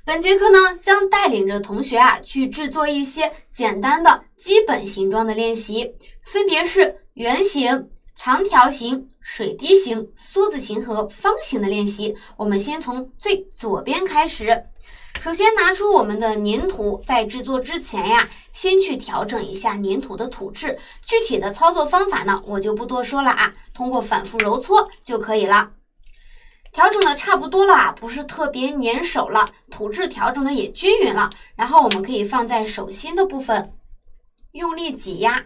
本节课呢，将带领着同学去制作一些简单的基本形状的练习，分别是圆形、长条形、水滴形、梭子形和方形的练习。我们先从最左边开始。首先拿出我们的粘土，在制作之前先去调整一下粘土的土质。具体的操作方法呢，我就不多说了通过反复揉搓就可以了。调整的差不多了不是特别粘手了，土质调整的也均匀了，然后我们可以放在手心的部分，用力挤压，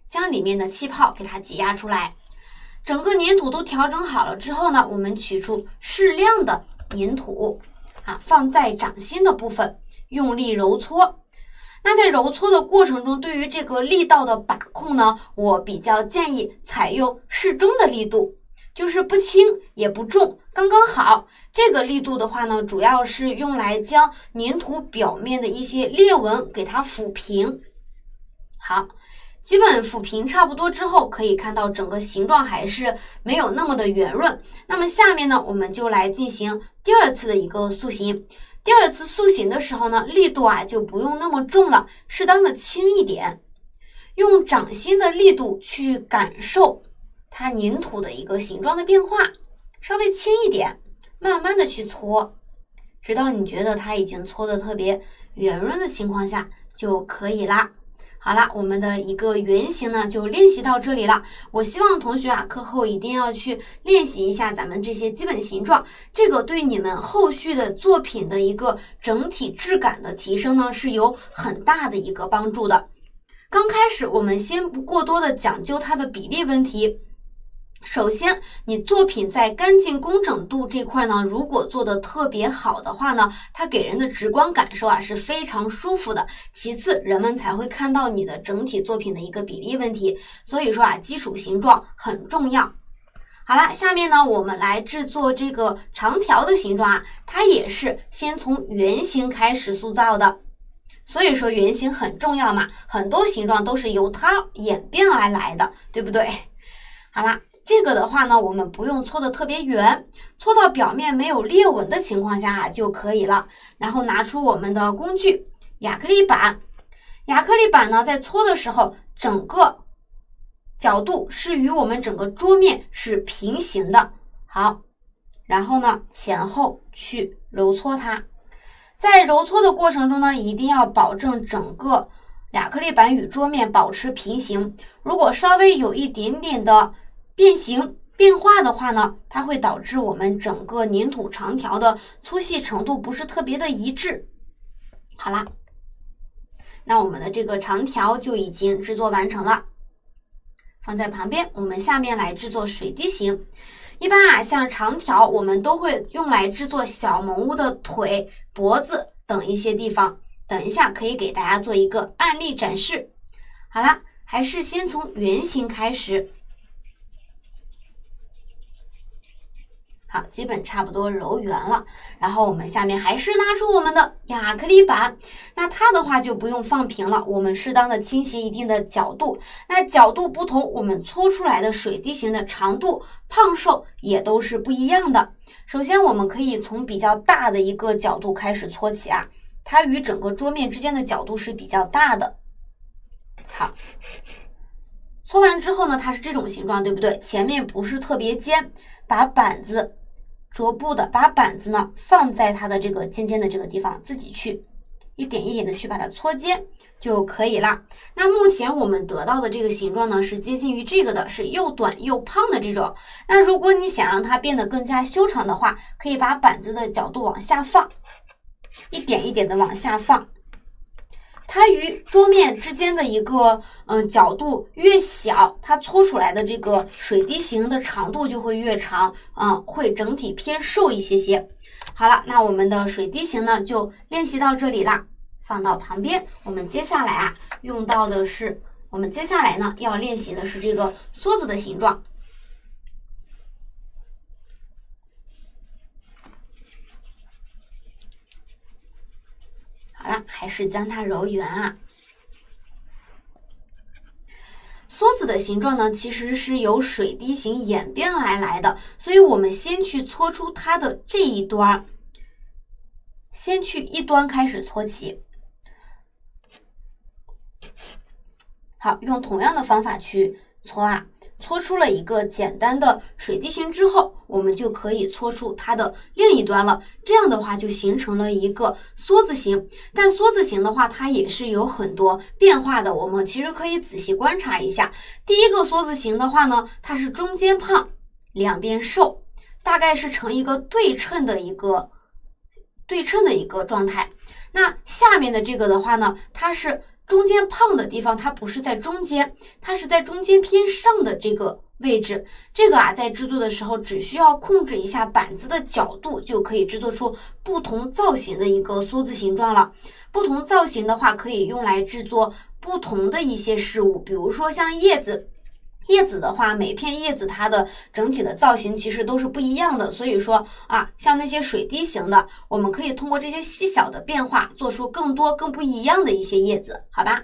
将里面的气泡给它挤压出来。整个粘土都调整好了之后呢，我们取出适量的粘土放在掌心的部分，用力揉搓。那在揉搓的过程中，对于这个力道的把控呢，我比较建议采用适中的力度，就是不轻也不重，刚刚好。这个力度的话呢，主要是用来将粘土表面的一些裂纹给它抚平。好，基本抚平差不多之后，可以看到整个形状还是没有那么的圆润。那么下面呢，我们就来进行第二次的一个塑形。第二次塑形的时候呢，力度就不用那么重了，适当的轻一点，用掌心的力度去感受它粘土的一个形状的变化，稍微轻一点，慢慢的去搓，直到你觉得它已经搓得特别圆润的情况下就可以啦。好啦，我们的一个圆形呢就练习到这里了。我希望同学课后一定要去练习一下咱们这些基本形状，这个对你们后续的作品的一个整体质感的提升呢是有很大的一个帮助的。刚开始我们先不过多的讲究它的比例问题。首先，你作品在干净工整度这块呢，如果做的特别好的话呢，它给人的直观感受是非常舒服的。其次，人们才会看到你的整体作品的一个比例问题。所以说基础形状很重要。好了，下面呢，我们来制作这个长条的形状它也是先从圆形开始塑造的。所以说圆形很重要嘛，很多形状都是由它演变而来的，对不对？好啦。这个的话呢，我们不用搓的特别圆，搓到表面没有裂纹的情况下就可以了。然后拿出我们的工具亚克力板，亚克力板呢在搓的时候，整个角度是与我们整个桌面是平行的。好，然后呢前后去揉搓它。在揉搓的过程中呢，一定要保证整个亚克力板与桌面保持平行。如果稍微有一点点的变形变化的话呢，它会导致我们整个粘土长条的粗细程度不是特别的一致。好啦，那我们的这个长条就已经制作完成了，放在旁边。我们下面来制作水滴形。一般像长条我们都会用来制作小萌物的腿、脖子等一些地方，等一下可以给大家做一个案例展示。好啦，还是先从圆形开始。好，基本差不多揉圆了，然后我们下面还是拿出我们的亚克力板，那它的话就不用放平了，我们适当的倾斜一定的角度，那角度不同，我们搓出来的水滴形的长度、胖瘦也都是不一样的。首先我们可以从比较大的一个角度开始搓起它与整个桌面之间的角度是比较大的。好，搓完之后呢，它是这种形状，对不对？前面不是特别尖，把板子桌布的把板子呢放在它的这个尖尖的这个地方，自己去一点一点的去把它搓尖就可以啦。那目前我们得到的这个形状呢是接近于这个的，是又短又胖的这种。那如果你想让它变得更加修长的话，可以把板子的角度往下放，一点一点的往下放。它与桌面之间的一个角度越小，它搓出来的这个水滴形的长度就会越长，会整体偏瘦一些些。好了，那我们的水滴形呢就练习到这里啦，放到旁边。我们接下来用到的是，我们接下来呢要练习的是这个梭子的形状。好了，还是将它揉圆梭子的形状呢，其实是由水滴形演变而来的，所以我们先去搓出它的这一端，先去一端开始搓起。好，用同样的方法去搓啊，搓出了一个简单的水滴形之后，我们就可以搓出它的另一端了。这样的话就形成了一个梭子形。但梭子形的话，它也是有很多变化的，我们其实可以仔细观察一下。第一个梭子形的话呢，它是中间胖，两边瘦，大概是成一个对称的一个状态。那下面的这个的话呢，它是中间胖的地方，它不是在中间，它是在中间偏上的这个位置。这个啊，在制作的时候只需要控制一下板子的角度，就可以制作出不同造型的一个梭子形状了。不同造型的话，可以用来制作不同的一些事物，比如说像叶子。叶子的话，每片叶子它的整体的造型其实都是不一样的，所以说啊，像那些水滴形的，我们可以通过这些细小的变化，做出更多更不一样的一些叶子，好吧？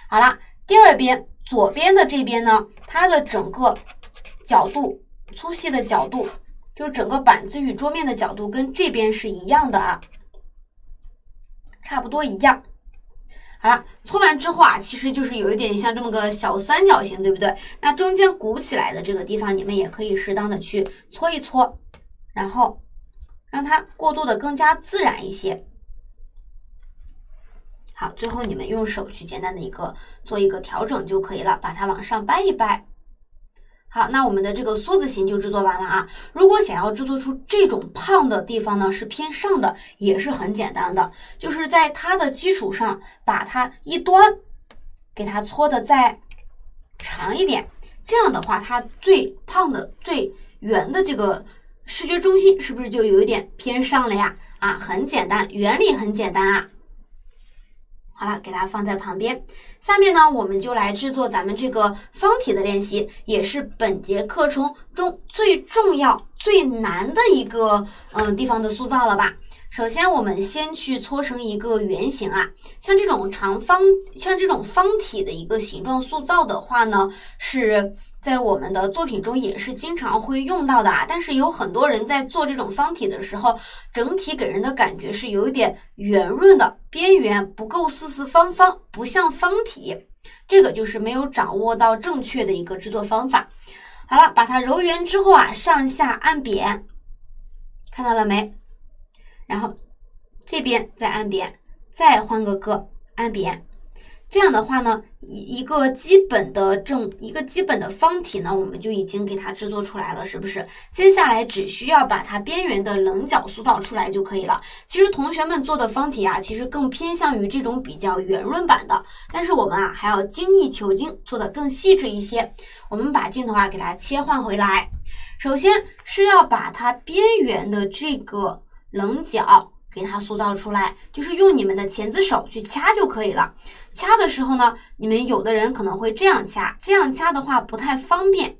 好了，第二边左边的这边呢，它的整个角度粗细的角度，就是整个板子与桌面的角度跟这边是一样的啊，差不多一样。好了，搓完之后啊，其实就是有一点像这么个小三角形，对不对？那中间鼓起来的这个地方，你们也可以适当的去搓一搓，然后让它过渡的更加自然一些。好，最后你们用手去简单的做一个调整就可以了，把它往上掰一掰。好，那我们的这个梭子形就制作完了啊。如果想要制作出这种胖的地方呢，是偏上的，也是很简单的，就是在它的基础上，把它一端给它搓的再长一点，这样的话，它最胖的、最圆的这个视觉中心是不是就有一点偏上了呀？啊，很简单，原理很简单啊。好了，给它放在旁边。下面呢，我们就来制作咱们这个方体的练习，也是本节课中最重要、最难的一个地方的塑造了吧。首先，我们先去搓成一个圆形啊，像这种方体的一个形状塑造的话呢，是在我们的作品中也是经常会用到的啊。但是有很多人在做这种方体的时候，整体给人的感觉是有一点圆润的，边缘不够四四方方，不像方体，这个就是没有掌握到正确的一个制作方法。好了，把它揉圆之后啊，上下按扁，看到了没？然后这边再按扁，再换个个按扁，这样的话呢，一个基本的方体呢，我们就已经给它制作出来了，是不是？接下来只需要把它边缘的棱角塑造出来就可以了。其实同学们做的方体啊，其实更偏向于这种比较圆润版的，但是我们啊还要精益求精，做得更细致一些。我们把镜头啊给它切换回来，首先是要把它边缘的这个棱角给它塑造出来，就是用你们的钳子手去掐就可以了。掐的时候呢，你们有的人可能会这样掐，这样掐的话不太方便，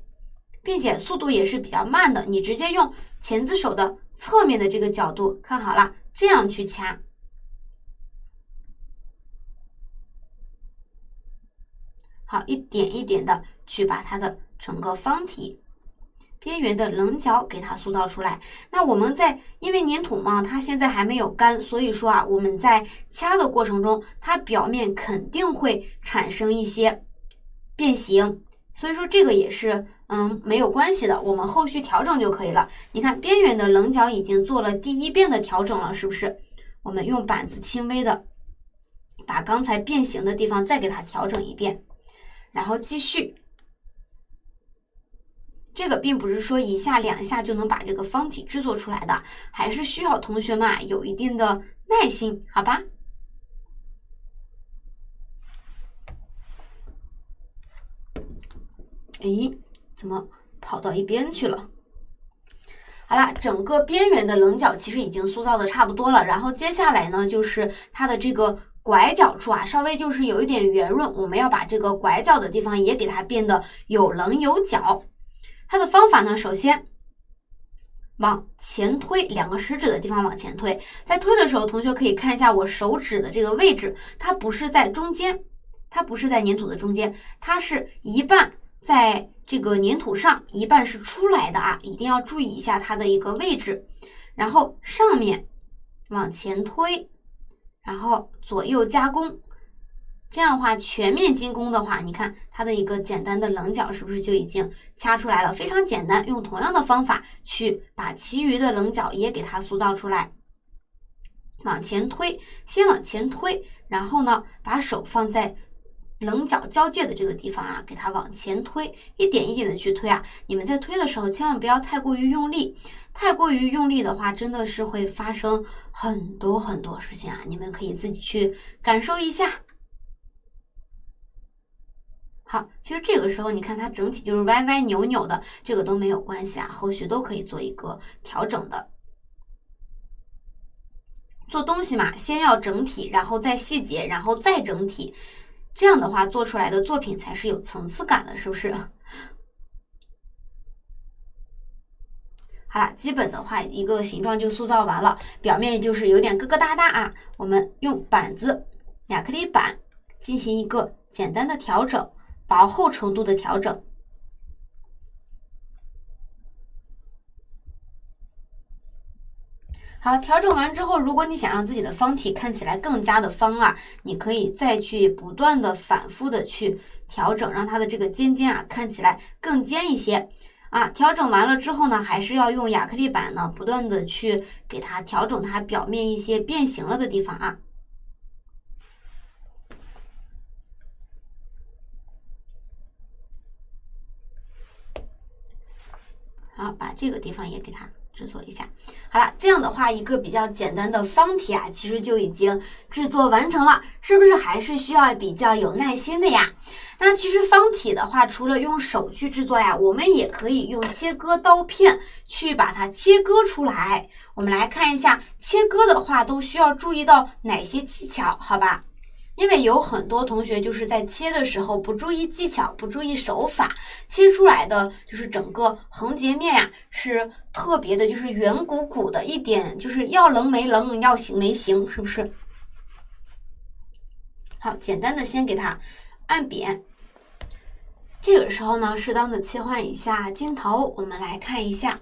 并且速度也是比较慢的。你直接用钳子手的侧面的这个角度，看好了，这样去掐。好，一点一点的去把它的整个方体边缘的棱角给它塑造出来。那我们因为粘土嘛，它现在还没有干，所以说啊，我们在掐的过程中，它表面肯定会产生一些变形，所以说这个也是没有关系的，我们后续调整就可以了。你看边缘的棱角已经做了第一遍的调整了，是不是？我们用板子轻微的把刚才变形的地方再给它调整一遍，然后继续。这个并不是说一下两下就能把这个方体制作出来的，还是需要同学们啊有一定的耐心，好吧？诶，怎么跑到一边去了？好了，整个边缘的棱角其实已经塑造的差不多了，然后接下来呢，就是它的这个拐角处啊，稍微就是有一点圆润，我们要把这个拐角的地方也给它变得有棱有角。它的方法呢，首先往前推，两个食指的地方往前推，在推的时候，同学可以看一下我手指的这个位置，它不是在中间，它不是在粘土的中间，它是一半在这个粘土上，一半是出来的啊，一定要注意一下它的一个位置。然后上面往前推，然后左右加工。这样的话，全面精工的话，你看它的一个简单的棱角是不是就已经掐出来了？非常简单，用同样的方法去把其余的棱角也给它塑造出来。往前推，先往前推，然后呢，把手放在棱角交界的这个地方啊，给它往前推，一点一点的去推啊。你们在推的时候，千万不要太过于用力，太过于用力的话，真的是会发生很多事情啊。你们可以自己去感受一下。好，其实这个时候你看它整体就是歪歪扭扭的，这个都没有关系啊，后续都可以做一个调整的。做东西嘛，先要整体，然后再细节，然后再整体，这样的话做出来的作品才是有层次感的，是不是？好了，基本的话一个形状就塑造完了，表面就是有点疙疙瘩瘩啊，我们用板子、亚克力板进行一个简单的调整。薄厚程度的调整。好，调整完之后，如果你想让自己的方体看起来更加的方啊，你可以再去不断的反复的去调整，让它的这个尖尖啊看起来更尖一些啊。调整完了之后呢，还是要用亚克力板呢，不断的去给它调整它表面一些变形了的地方啊。好，把这个地方也给它制作一下。好了，这样的话，一个比较简单的方体啊，其实就已经制作完成了，是不是还是需要比较有耐心的呀？那其实方体的话，除了用手去制作呀，我们也可以用切割刀片去把它切割出来。我们来看一下，切割的话都需要注意到哪些技巧，好吧？因为有很多同学就是在切的时候不注意技巧，不注意手法，切出来的就是整个横截面呀，是特别的，就是圆鼓鼓的，一点就是要棱没棱，要形没形，是不是？好，简单的先给它按扁。这个时候呢，适当的切换一下镜头，我们来看一下，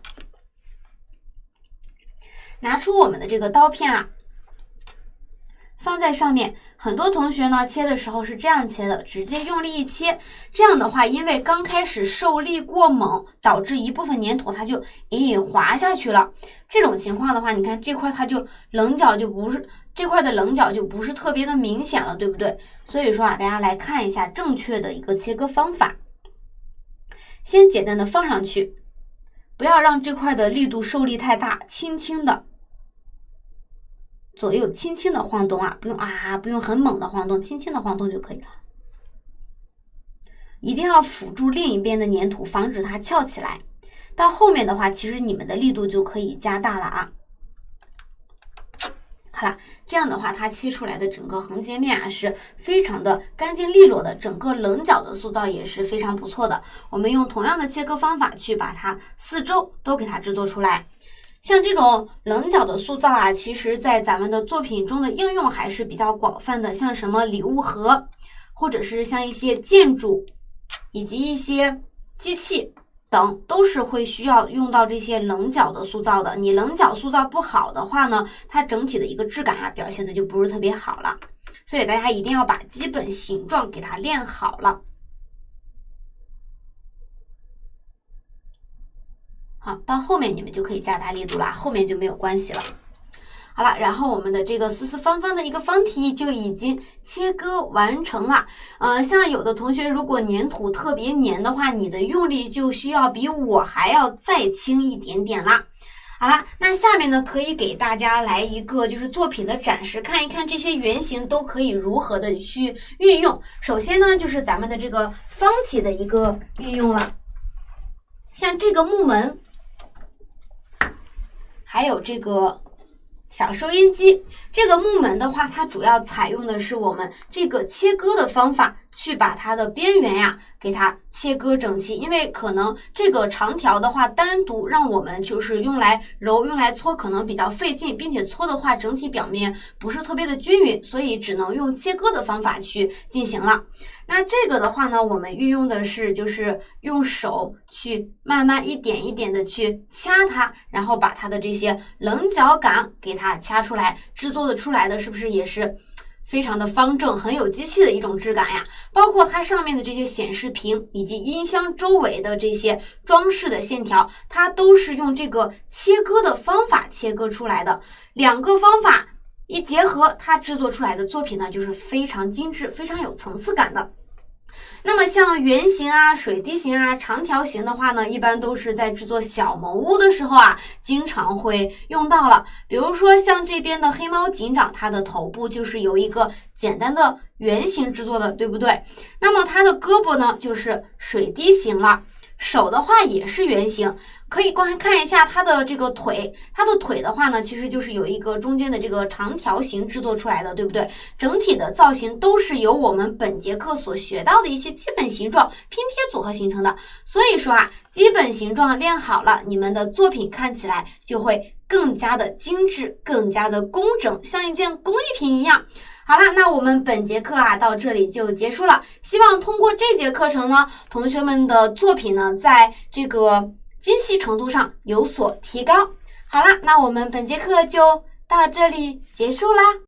拿出我们的这个刀片啊，放在上面。很多同学呢切的时候是这样切的，直接用力一切，这样的话，因为刚开始受力过猛，导致一部分粘土它就隐隐滑下去了。这种情况的话，你看这块它就棱角就不是这块的棱角就不是特别的明显了，对不对？所以说啊，大家来看一下正确的一个切割方法。先简单的放上去，不要让这块的力度受力太大，轻轻的。左右轻轻的晃动啊，不用很猛的晃动，轻轻的晃动就可以了。一定要辅助另一边的粘土，防止它翘起来。到后面的话，其实你们的力度就可以加大了啊。好了，这样的话，它切出来的整个横截面啊是非常的干净利落的，整个棱角的塑造也是非常不错的。我们用同样的切割方法去把它四周都给它制作出来。像这种棱角的塑造啊，其实在咱们的作品中的应用还是比较广泛的，像什么礼物盒，或者是像一些建筑，以及一些机器等，都是会需要用到这些棱角的塑造的。你棱角塑造不好的话呢，它整体的一个质感啊，表现的就不是特别好了。所以大家一定要把基本形状给它练好了。好，到后面你们就可以加大力度啦，后面就没有关系了。好了，然后我们的这个四四方方的一个方体就已经切割完成了。像有的同学如果粘土特别粘的话，你的用力就需要比我还要再轻一点点啦。好了，那下面呢，可以给大家来一个就是作品的展示，看一看这些原型都可以如何的去运用。首先呢，就是咱们的这个方体的一个运用了，像这个木门。还有这个小收音机，这个木门的话，它主要采用的是我们这个切割的方法，去把它的边缘呀给它切割整齐。因为可能这个长条的话，单独让我们就是用来揉、用来搓，可能比较费劲，并且搓的话，整体表面不是特别的均匀，所以只能用切割的方法去进行了。那这个的话呢，我们运用的是就是用手去慢慢一点一点的去掐它，然后把它的这些棱角感给它掐出来，制作的出来的是不是也是非常的方正，很有机器的一种质感呀？包括它上面的这些显示屏以及音箱周围的这些装饰的线条，它都是用这个切割的方法切割出来的。两个方法一结合，它制作出来的作品呢，就是非常精致、非常有层次感的。那么像圆形啊、水滴形啊、长条形的话呢，一般都是在制作小茅屋的时候啊，经常会用到了。比如说像这边的黑猫警长，它的头部就是由一个简单的圆形制作的，对不对？那么它的胳膊呢，就是水滴形了。手的话也是圆形，可以看一下它的这个腿，它的腿的话呢，其实就是有一个中间的这个长条形制作出来的，对不对？整体的造型都是由我们本节课所学到的一些基本形状拼贴组合形成的。所以说啊，基本形状练好了，你们的作品看起来就会更加的精致，更加的工整，像一件工艺品一样。好了，那我们本节课啊到这里就结束了。希望通过这节课程呢，同学们的作品呢，在这个精细程度上有所提高。好了，那我们本节课就到这里结束啦。